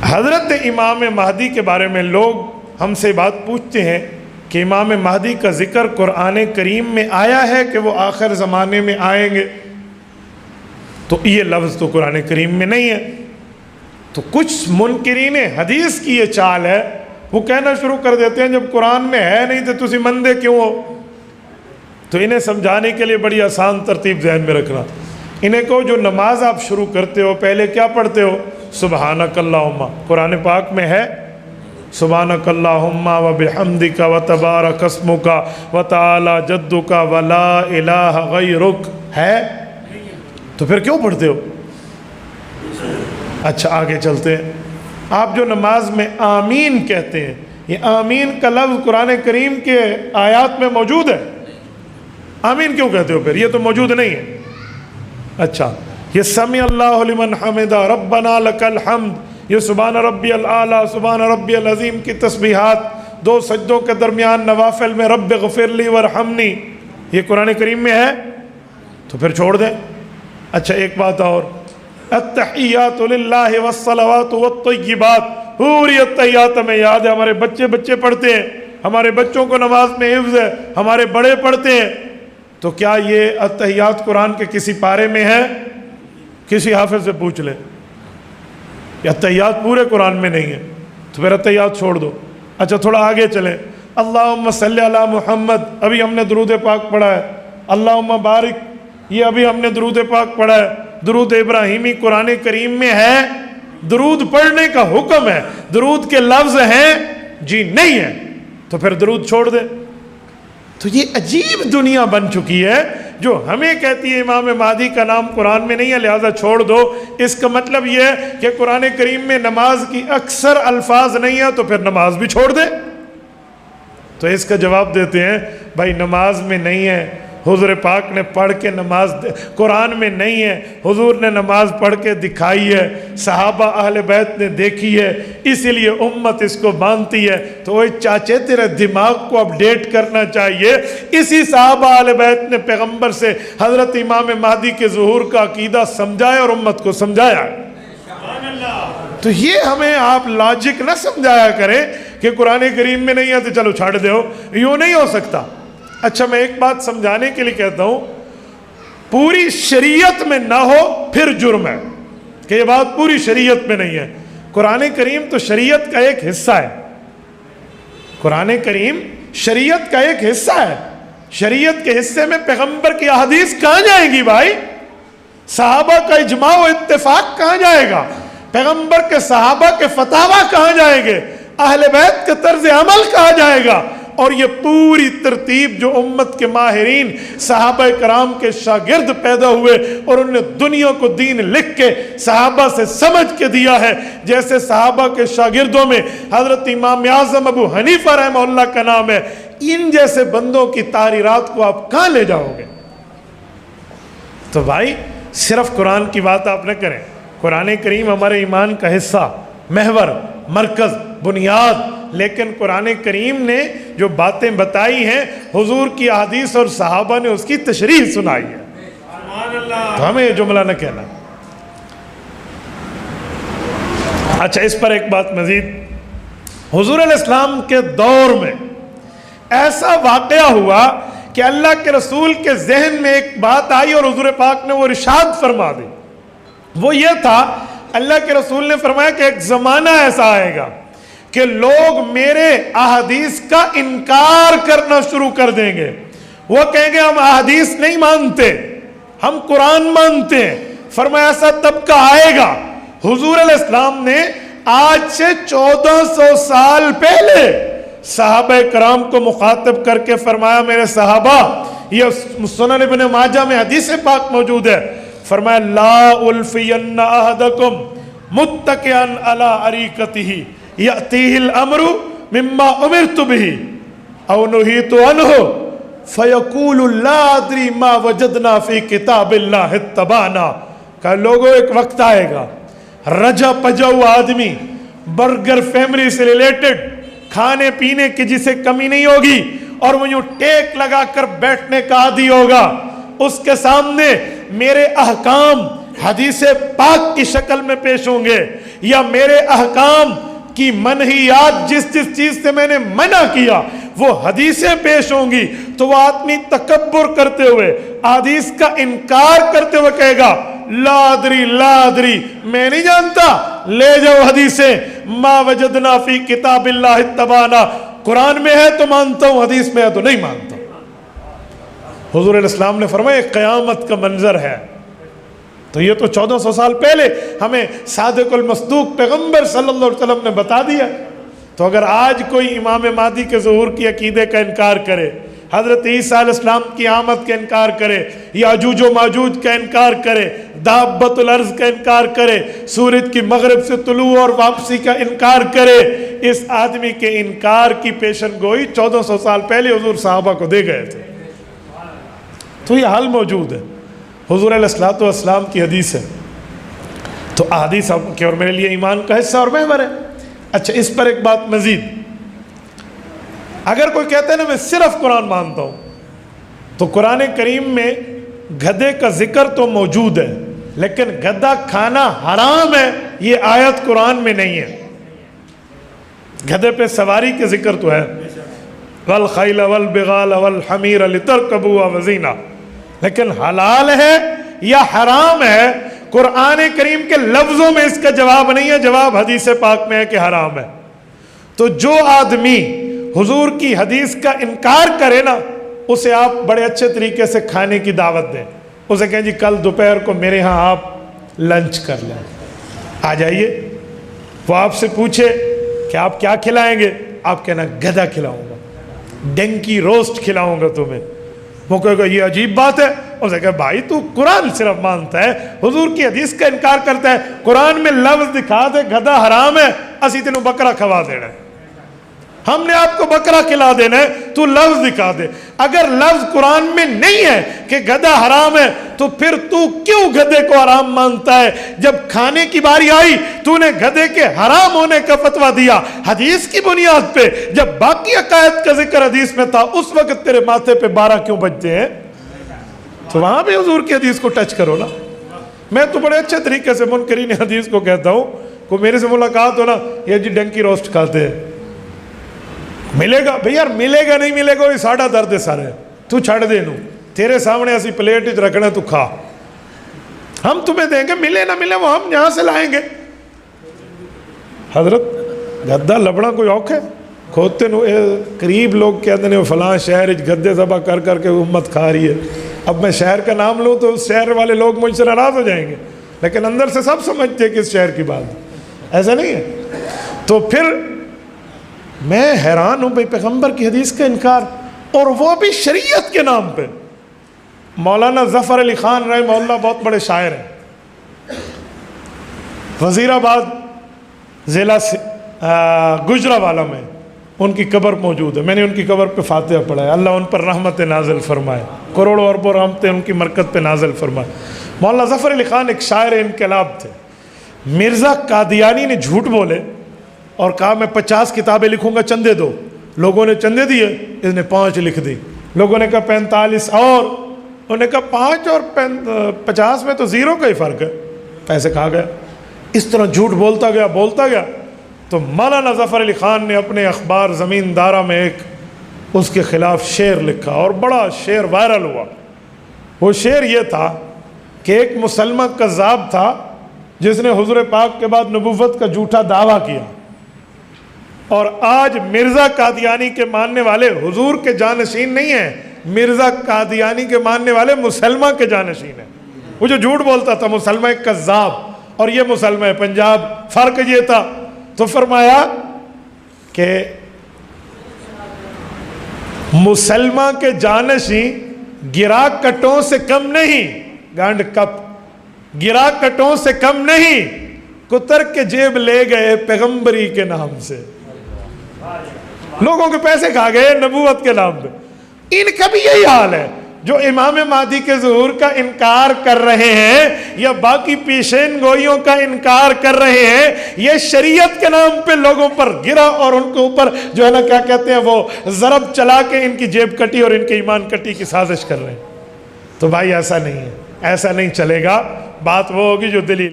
حضرت امام مہدی کے بارے میں لوگ ہم سے بات پوچھتے ہیں کہ امام مہدی کا ذکر قرآن کریم میں آیا ہے کہ وہ آخر زمانے میں آئیں گے؟ تو یہ لفظ تو قرآن کریم میں نہیں ہے۔ تو کچھ منکرین حدیث کی یہ چال ہے، وہ کہنا شروع کر دیتے ہیں جب قرآن میں ہے نہیں تو تسی مندے کیوں ہو؟ تو انہیں سمجھانے کے لیے بڑی آسان ترتیب ذہن میں رکھنا، انہیں کہو جو نماز آپ شروع کرتے ہو پہلے کیا پڑھتے ہو؟ سبحانک اللہم۔ قرآن پاک میں ہے سبحانک اللہم و بحمدک و تبارک اسمک و تعالی جدک و لا الہ غیرک، ہے؟ تو پھر کیوں پڑھتے ہو؟ اچھا آگے چلتے ہیں۔ آپ جو نماز میں آمین کہتے ہیں، یہ آمین کا لفظ قرآن کریم کے آیات میں موجود ہے؟ آمین کیوں کہتے ہو پھر؟ یہ تو موجود نہیں ہے۔ اچھا یہ سمیع اللہ لمن حمدہ ربنا لک الحمد، یہ سبحان ربی الاعلیٰ سبحان ربی العظیم کی تسبیحات دو سجدوں کے درمیان نوافل میں رب اغفر لی ورحمنی، یہ قرآن کریم میں ہے؟ تو پھر چھوڑ دیں۔ اچھا ایک بات اور، التحیات للہ والصلوات والطیبات، پوری التحیات میں یاد ہے، ہمارے بچے پڑھتے ہیں، ہمارے بچوں کو نماز میں حفظ ہے، ہمارے بڑے پڑھتے ہیں۔ تو کیا یہ التحیات قرآن کے کسی پارے میں ہے؟ کسی حافظ سے پوچھ لیں، یہ التحیات پورے قرآن میں نہیں ہے، تو پھر التحیات چھوڑ دو۔ اچھا تھوڑا آگے چلیں، اللہم صلی علی محمد، ابھی ہم نے درود پاک پڑھا ہے، اللہم بارک، یہ ابھی ہم نے درود پاک پڑھا ہے۔ درود ابراہیمی قرآن کریم میں ہے؟ درود پڑھنے کا حکم ہے، درود کے لفظ ہیں؟ جی نہیں ہے، تو پھر درود چھوڑ دیں۔ تو یہ عجیب دنیا بن چکی ہے جو ہمیں کہتی ہے امام مہدی کا نام قرآن میں نہیں ہے لہذا چھوڑ دو۔ اس کا مطلب یہ ہے کہ قرآن کریم میں نماز کی اکثر الفاظ نہیں ہے تو پھر نماز بھی چھوڑ دے۔ تو اس کا جواب دیتے ہیں بھائی نماز میں نہیں ہے، حضور پاک نے پڑھ کے نماز قرآن میں نہیں ہے، حضور نے نماز پڑھ کے دکھائی ہے، صحابہ اہل بیت نے دیکھی ہے، اسی لیے امت اس کو مانتی ہے۔ تو وہ چاچے تیرے دماغ کو اپڈیٹ کرنا چاہیے۔ اسی صحابہ اہل بیت نے پیغمبر سے حضرت امام مہدی کے ظہور کا عقیدہ سمجھایا اور امت کو سمجھایا۔ تو یہ ہمیں آپ لاجک نہ سمجھایا کریں کہ قرآن کریم میں نہیں ہے تو چلو چھاڑ دو، یوں نہیں ہو سکتا۔ اچھا میں ایک بات سمجھانے کے لیے کہتا ہوں، پوری شریعت میں نہ ہو پھر جرم ہے کہ یہ بات پوری شریعت میں نہیں ہے۔ قرآن کریم تو شریعت کا ایک حصہ ہے، قرآن کریم شریعت کا ایک حصہ ہے۔ شریعت کے حصے میں پیغمبر کی احادیث کہاں جائیں گی بھائی؟ صحابہ کا اجماع و اتفاق کہاں جائے گا؟ پیغمبر کے صحابہ کے فتاویٰ کہاں جائیں گے؟ اہل بیت کے طرز عمل کہاں جائے گا؟ اور یہ پوری ترتیب جو امت کے ماہرین صحابہ کرام کے شاگرد پیدا ہوئے اور انہوں نے دنیا کو دین لکھ کے صحابہ سے سمجھ کے دیا ہے، جیسے صحابہ کے شاگردوں میں حضرت امام اعظم ابو حنیفہ رحمہ اللہ کا نام ہے، ان جیسے بندوں کی تحریرات کو آپ کہاں لے جاؤ گے؟ تو بھائی صرف قرآن کی بات آپ نہ کریں، قرآن کریم ہمارے ایمان کا حصہ، محور، مرکز، بنیاد، لیکن قرآن کریم نے جو باتیں بتائی ہیں حضور کی احادیث اور صحابہ نے اس کی تشریح سنائی ہے۔ تو ہمیں یہ جملہ نہ کہنا۔ اچھا اس پر ایک بات مزید، حضور علیہ السلام کے دور میں ایسا واقعہ ہوا کہ اللہ کے رسول کے ذہن میں ایک بات آئی اور حضور پاک نے وہ ارشاد فرما دی۔ وہ یہ تھا، اللہ کے رسول نے فرمایا کہ ایک زمانہ ایسا آئے گا کہ لوگ میرے احادیث کا انکار کرنا شروع کر دیں گے۔ وہ کہیں گے ہم احادیث نہیں مانتے، ہم قرآن مانتے ہیں۔ فرمایا ایسا طبقہ آئے گا۔ حضور علیہ السلام نے آج سے 1400 سال پہلے صحابہ کرام کو مخاطب کر کے فرمایا میرے صحابہ، یہ سنن ابن ماجہ میں حدیث پاک موجود ہے، فرمایا لا الفین احدکم متکئا علی اریکتہ یأتیہ الامر مما امرت به او نہیت عنہ فیقول لا ادری ما وجدنا فی کتاب اللہ اتبعنا۔ کہ لوگوں ایک وقت آئے گا، رجا پجا ہوا آدمی، برگر فیملی سے ریلیٹڈ، کھانے پینے کی جسے کمی نہیں ہوگی اور وہ یوں ٹیک لگا کر بیٹھنے کا عادی ہوگا، اس کے سامنے میرے احکام حدیث پاک کی شکل میں پیش ہوں گے، یا میرے احکام کی منہیات جس جس چیز سے میں نے منع کیا وہ حدیثیں پیش ہوں گی تو وہ آدمی تکبر کرتے ہوئے حدیث کا انکار کرتے ہوئے کہے گا لا ادری میں نہیں جانتا، لے جاؤ حدیثیں، ما وجدنا فی کتاب اللہ اتبعنا، قرآن میں ہے تو مانتا ہوں، حدیث میں ہے تو نہیں مانتا۔ حضور علیہ السلام نے فرمایا قیامت کا منظر ہے۔ تو یہ تو 1400 سال پہلے ہمیں صادق المصدوق پیغمبر صلی اللہ علیہ وسلم نے بتا دیا۔ تو اگر آج کوئی امام مہدی کے ظہور کی عقیدے کا انکار کرے، حضرت عیسیٰ علیہ السلام کی آمد کا انکار کرے، یاجوج و ماجوج کا انکار کرے، دابت الارض کا انکار کرے، سورج کی مغرب سے طلوع اور واپسی کا انکار کرے، اس آدمی کے انکار کی پیشن گوئی 1400 سال پہلے حضور صحابہ کو دے گئے تھے۔ تو یہ حال موجود ہے۔ حضور علیہ السلام کی حدیث ہے، تو احادیث آپ کے اور میرے لیے ایمان کا حصہ اور محور ہے۔ اچھا، اس پر ایک بات مزید، اگر کوئی کہتا ہے نا میں صرف قرآن مانتا ہوں، تو قرآن کریم میں گدھے کا ذکر تو موجود ہے، لیکن گدھا کھانا حرام ہے یہ آیت قرآن میں نہیں ہے۔ گدھے پہ سواری کے ذکر تو ہے، والخیل والبغال والحمیر لترکبوا وزینہ، لیکن حلال ہے یا حرام ہے قرآن کریم کے لفظوں میں اس کا جواب نہیں ہے، جواب حدیث پاک میں ہے کہ حرام ہے۔ تو جو آدمی حضور کی حدیث کا انکار کرے نا، اسے آپ بڑے اچھے طریقے سے کھانے کی دعوت دیں، اسے کہیں جی کل دوپہر کو میرے ہاں آپ لنچ کر لیں، آ جائیے۔ وہ آپ سے پوچھے کہ آپ کیا کھلائیں گے، آپ کہنا گدھا کھلاؤں گا، ڈنکی روسٹ کھلاؤں گا تمہیں۔ وہ کہے گا یہ عجیب بات ہے، اسے کہا بھائی تو قرآن صرف مانتا ہے، حضور کی حدیث کا انکار کرتا ہے، قرآن میں لفظ دکھا دے گدھا حرام ہے، اسی تینوں بکرا کھوا دینا ہے، ہم نے آپ کو بکرا کھلا دینا ہے، تو لفظ دکھا دے۔ اگر لفظ قرآن میں نہیں ہے کہ گدھا حرام ہے تو پھر تو کیوں گدھے کو حرام مانتا ہے؟ جب کھانے کی باری آئی تو نے گدھے کے حرام ہونے کا فتویٰ دیا حدیث کی بنیاد پہ، جب باقی عقائد کا ذکر حدیث میں تھا اس وقت تیرے ماتھے پہ 12 کیوں بجتے ہیں؟ تو وہاں بھی حضور کی حدیث کو ٹچ کرو نا۔ میں تو بڑے اچھے طریقے سے منکرین حدیث کو کہتا ہوں، کوئی میرے سے ملاقات ہو نا، یہ جی ڈنکی روسٹ کھاتے ہیں، ملے گا بھئی یار، ملے گا نہیں ملے گا یہ ساڑھا درد ہے سارے، تو چھڑ دے نو، تیرے سامنے ایسی پلیٹ ہی رکھنا تو کھا، ہم تمہیں دیں گے، ملے نہ ملے وہ ہم یہاں سے لائیں گے۔ حضرت گدھا لبنا کوئی اوکھ ہے؟ کھوتے نو قریب لوگ کہتے ہیں فلاں شہر گدھے ذبح کر کر کے امت کھا رہی ہے، اب میں شہر کا نام لوں تو شہر والے لوگ مجھ سے ناراض ہو جائیں گے، لیکن اندر سے سب سمجھتے ہیں کہ اس شہر کی بات ایسا نہیں ہے۔ تو پھر میں حیران ہوں بھئی پیغمبر کی حدیث کا انکار، اور وہ بھی شریعت کے نام پہ۔ مولانا ظفر علی خان رحمہ اللہ بہت بڑے شاعر ہیں، وزیر آباد ضلع گجرانوالہ میں ان کی قبر موجود ہے، میں نے ان کی قبر پہ فاتحہ پڑھا ہے، اللہ ان پر رحمت نازل فرمائے، کروڑوں اربوں رحمتیں ان کی مرکت پہ نازل فرمائے۔ مولانا ظفر علی خان ایک شاعر انقلاب تھے۔ مرزا قادیانی نے جھوٹ بولے اور کہا میں 50 کتابیں لکھوں گا، چندے دو۔ لوگوں نے چندے دیے، اس نے 5 لکھ دی۔ لوگوں نے کہا 45 اور، انہوں نے کہا 5 اور 50 میں تو 0 کا ہی فرق ہے، پیسے کھا گیا۔ اس طرح جھوٹ بولتا گیا تو مولانا ظفر علی خان نے اپنے اخبار زمین دارہ میں ایک اس کے خلاف شعر لکھا، اور بڑا شعر وائرل ہوا۔ وہ شعر یہ تھا کہ ایک مسلمہ کذاب تھا جس نے حضور پاک کے بعد نبوت کا جھوٹا دعویٰ کیا، اور آج مرزا قادیانی کے ماننے والے حضور کے جانشین نہیں ہیں، مرزا قادیانی کے ماننے والے مسلمہ کے جانشین ہیں۔ وہ جو جھوٹ بولتا تھا مسلمہ کذاب، اور یہ مسلمہ پنجاب، فرق یہ تھا۔ تو فرمایا کہ مسلمہ کے جانشین گرا کٹوں سے کم نہیں، گانڈ کپ، گرا کٹوں سے کم نہیں، کتر کے جیب لے گئے پیغمبری کے نام سے۔ لوگوں کے پیسے کھا گئے نبوت کے نام پہ۔ ان کا بھی یہی حال ہے، جو امام مہدی کے ظہور کا انکار کر رہے ہیں یا باقی پیشین گوئیوں کا انکار کر رہے ہیں، یہ شریعت کے نام پہ لوگوں پر گرا اور ان کے اوپر جو ہے نا کیا کہتے ہیں وہ ضرب چلا کے ان کی جیب کٹی اور ان کے ایمان کٹی کی سازش کر رہے ہیں۔ تو بھائی ایسا نہیں ہے، ایسا نہیں چلے گا۔ بات وہ ہوگی جو دلیل